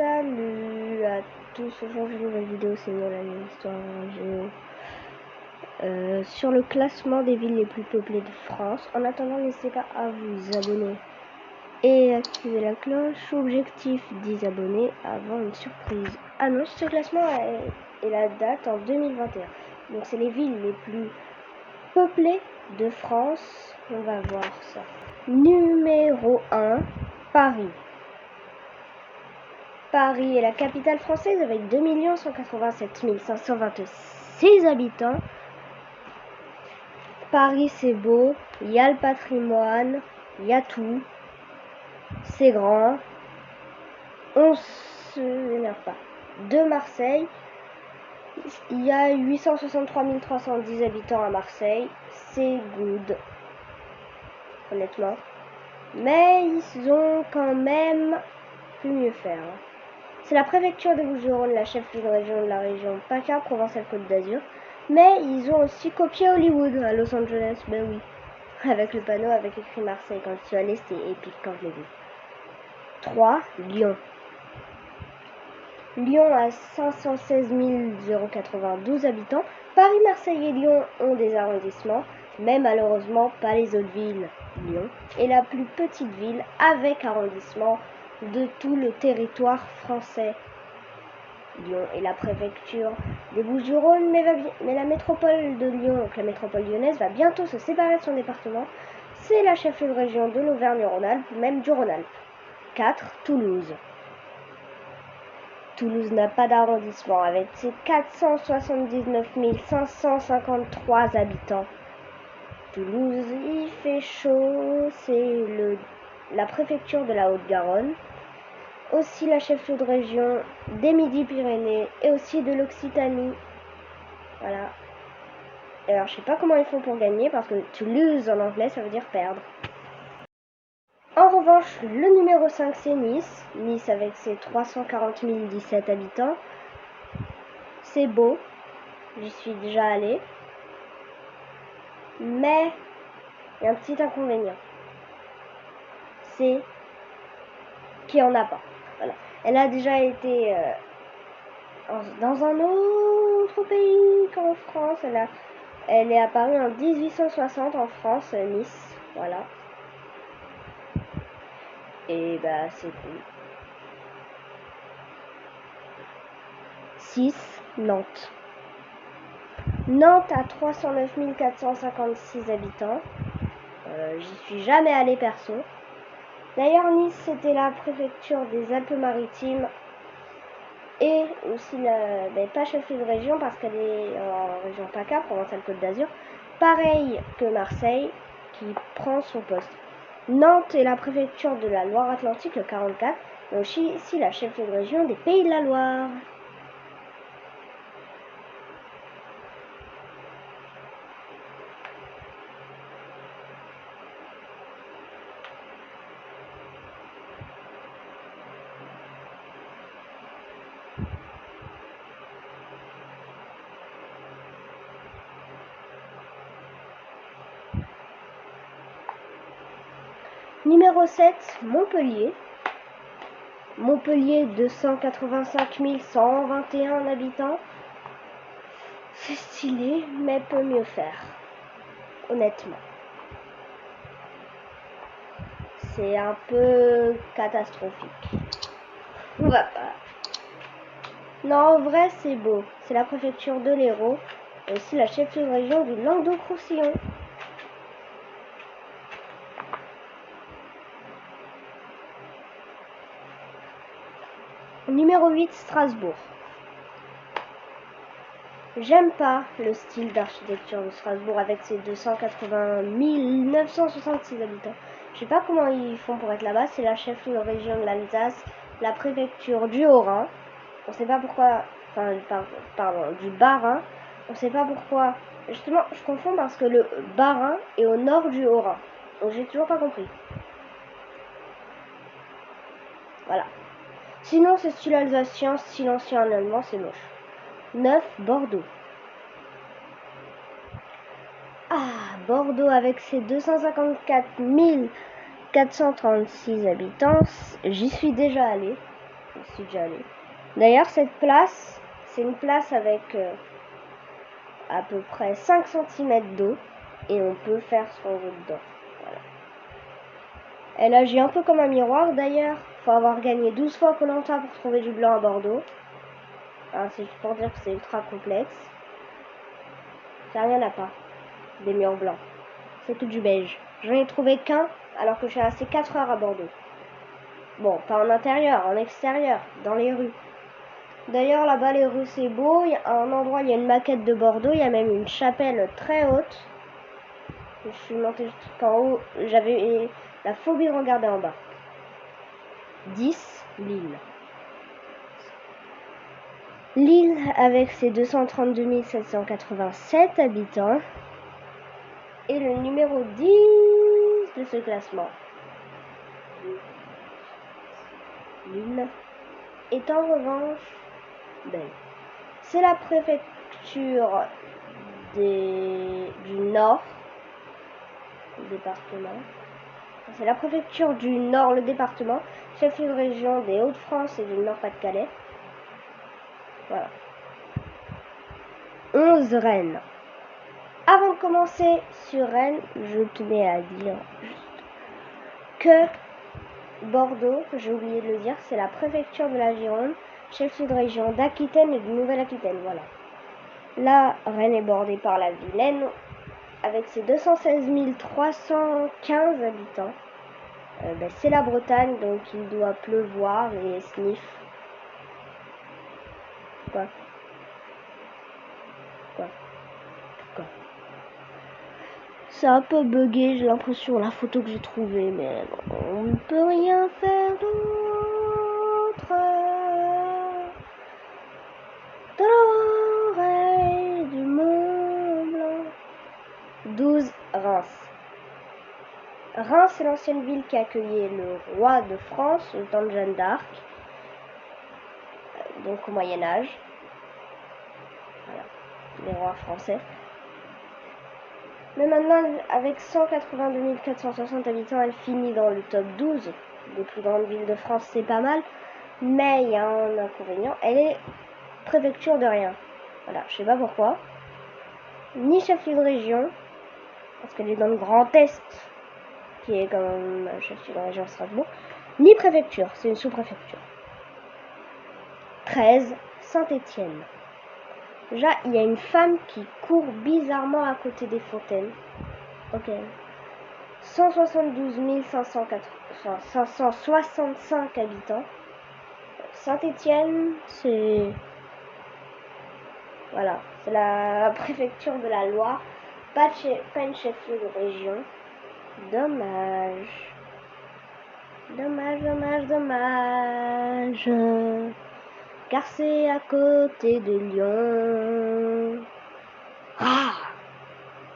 Salut à tous, aujourd'hui une nouvelle vidéo, c'est Nolan Histoire Géo sur le classement des villes les plus peuplées de France. En attendant, n'hésitez pas à vous abonner et activer la cloche. Objectif 10 abonnés avant une surprise. Annonce ce classement et la date en 2021. Donc c'est les villes les plus peuplées de France. On va voir ça. Numéro 1, Paris. Paris est la capitale française avec 2 187 526 habitants. Paris c'est beau, il y a le patrimoine, il y a tout, c'est grand, on se énerve pas. De Marseille, il y a 863 310 habitants à Marseille, c'est good, honnêtement. Mais ils ont quand même pu mieux faire. C'est la préfecture des Bouches-du-Rhône, la chef-lieu de région de la région PACA, Provence-Alpes-Côte d'Azur. Mais ils ont aussi copié Hollywood à Los Angeles, ben oui. Avec le panneau avec écrit Marseille. Quand je suis allée, c'était épique quand je l'ai vu. 3. Lyon. Lyon a 516 092 habitants. Paris, Marseille et Lyon ont des arrondissements, mais malheureusement pas les autres villes. Lyon est la plus petite ville avec arrondissement de tout le territoire français. Lyon est la préfecture des Bouches-du-Rhône, mais la métropole de Lyon, donc la métropole lyonnaise, va bientôt se séparer de son département. C'est la chef-lieu de région de l'Auvergne-Rhône-Alpes, même du Rhône-Alpes. 4. Toulouse. Toulouse n'a pas d'arrondissement avec ses 479 553 habitants. Toulouse, il fait chaud, c'est la préfecture de la Haute-Garonne. Aussi la chef-lieu de région des Midi-Pyrénées et aussi de l'Occitanie. Voilà. Alors je sais pas comment ils font pour gagner parce que to lose en anglais ça veut dire perdre. En revanche, le numéro 5 c'est Nice. Nice avec ses 340 017 habitants. C'est beau. J'y suis déjà allée. Mais il y a un petit inconvénient. C'est qu'il n'y en a pas. Voilà. Elle a déjà été dans un autre pays qu'en France. Elle est apparue en 1860 en France, Nice. Voilà. Et bah c'est cool. 6. Nantes. Nantes a 309 456 habitants. J'y suis jamais allée perso. D'ailleurs, Nice, c'était la préfecture des Alpes-Maritimes et aussi pas chef-lieu de région parce qu'elle est en région PACA, Provence-Alpes-Côte d'Azur. Pareil que Marseille qui prend son poste. Nantes est la préfecture de la Loire-Atlantique, le 44, mais aussi ici la chef-lieu de région des Pays de la Loire. Numéro 7, Montpellier. Montpellier, 285 121 habitants. C'est stylé, mais peut mieux faire. Honnêtement. C'est un peu catastrophique. On va pas. Non, en vrai, c'est beau. C'est la préfecture de l'Hérault et aussi la chef-lieu de région du Languedoc-Roussillon. Numéro 8, Strasbourg. J'aime pas le style d'architecture de Strasbourg avec ses 280 966 habitants. Je sais pas comment ils font pour être là-bas. C'est la chef-lieu de région de l'Alsace, la préfecture du Haut-Rhin. On sait pas pourquoi, pardon, du Bas-Rhin. On sait pas pourquoi. Justement, je confonds parce que le Bas-Rhin est au nord du Haut-Rhin. Donc j'ai toujours pas compris. Voilà. Sinon, c'est style alsacien, style ancien en allemand, c'est moche. 9. Bordeaux. Ah, Bordeaux avec ses 254 436 habitants, j'y suis déjà allée. Je suis déjà allée. D'ailleurs, cette place, c'est une place avec à peu près 5 cm d'eau. Et on peut faire ce qu'on veut dedans. Voilà. Elle agit un peu comme un miroir d'ailleurs. Faut avoir gagné 12 fois Koh-Lanta pour trouver du blanc à Bordeaux. Hein, c'est juste pour dire que c'est ultra complexe. Ça rien à part. Des murs blancs. C'est tout du beige. J'en ai trouvé qu'un alors que je suis resté 4 heures à Bordeaux. Bon, pas en intérieur, en extérieur, dans les rues. D'ailleurs, là-bas, les rues, c'est beau. Il y a un endroit, il y a une maquette de Bordeaux. Il y a même une chapelle très haute. Je suis montée jusqu'en haut. J'avais la phobie de regarder en bas. 10, Lille. Lille, avec ses 232 787 habitants, est le numéro 10 de ce classement. Lille est en revanche belle. C'est la préfecture du Nord, le département. C'est la préfecture du Nord, le département, chef-lieu de région des Hauts-de-France et du Nord-Pas-de-Calais. Voilà. 11 Rennes. Avant de commencer sur Rennes, je tenais à dire que Bordeaux, j'ai oublié de le dire, c'est la préfecture de la Gironde, chef-lieu de région d'Aquitaine et de Nouvelle-Aquitaine. Voilà. Là, Rennes est bordée par la Vilaine, avec ses 216 315 habitants. C'est la Bretagne, donc il doit pleuvoir et sniff. Quoi Ça a un peu bugué, j'ai l'impression, la photo que j'ai trouvée, mais on ne peut rien faire d'autre. Dans l'oreille du Mont Blanc. 12 Reims. Reims, c'est l'ancienne ville qui accueillait le roi de France au temps de Jeanne d'Arc, donc au Moyen-Âge. Voilà, les rois français. Mais maintenant, avec 182 460 habitants, elle finit dans le top 12 des plus grandes villes de France, c'est pas mal. Mais il y a un inconvénient, elle est préfecture de rien. Voilà, je sais pas pourquoi. Ni chef-lieu de région, parce qu'elle est dans le Grand Est, qui est quand même chef-lieu de région Strasbourg. Ni préfecture, c'est une sous-préfecture. 13, Saint-Étienne. Déjà, il y a une femme qui court bizarrement à côté des fontaines. Ok. 172 565 habitants. Saint-Étienne, c'est... Voilà, c'est la préfecture de la Loire. Pas une chef-lieu de région. Dommage. Dommage. Car c'est à côté de Lyon.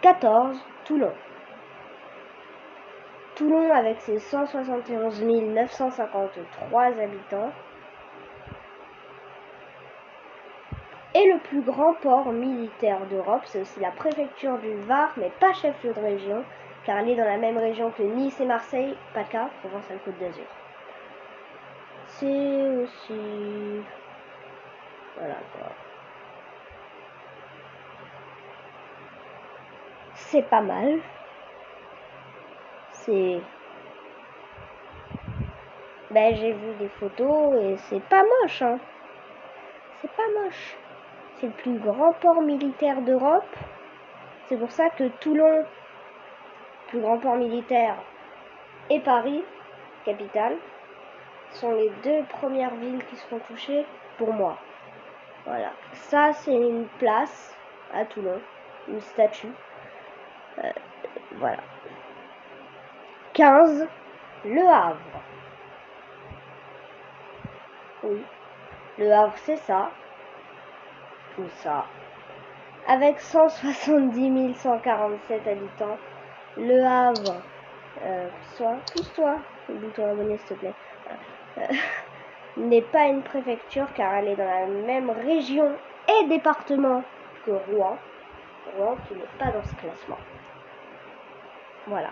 14, Toulon. Toulon avec ses 171 953 habitants est le plus grand port militaire d'Europe. C'est aussi la préfecture du Var, mais pas chef-lieu de région, car elle est dans la même région que Nice et Marseille, PACA, Provence-Alpes-Côte d'Azur. C'est aussi... Voilà quoi. C'est pas mal. C'est... j'ai vu des photos et c'est pas moche, hein. C'est pas moche. C'est le plus grand port militaire d'Europe. C'est pour ça que Toulon, plus grand port militaire, et Paris, capitale, sont les deux premières villes qui seront touchées pour moi. Voilà. Ça, c'est une place à Toulon, une statue. Voilà. 15, Le Havre. Oui, Le Havre, c'est ça. Tout ça. Avec 170 147 habitants, Le Havre, pousse-toi, le bouton abonné s'il te plaît, n'est pas une préfecture car elle est dans la même région et département que Rouen. Rouen qui n'est pas dans ce classement. Voilà.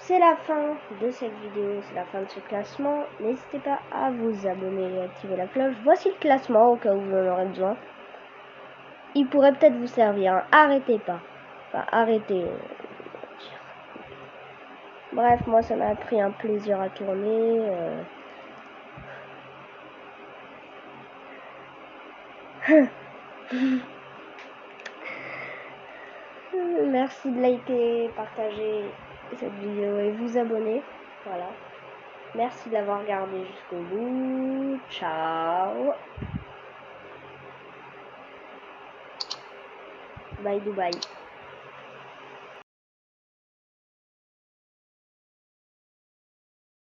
c'est la fin de cette vidéo, c'est la fin de ce classement. N'hésitez pas à vous abonner et activer la cloche. Voici le classement au cas où vous en aurez besoin. Il pourrait peut-être vous servir, hein. Arrêtez pas. Enfin, arrêtez. Bref, moi ça m'a pris un plaisir à tourner. Merci de liker, partager cette vidéo et vous abonner. Voilà. Merci d'avoir regardé jusqu'au bout. Ciao. Bye Dubaï.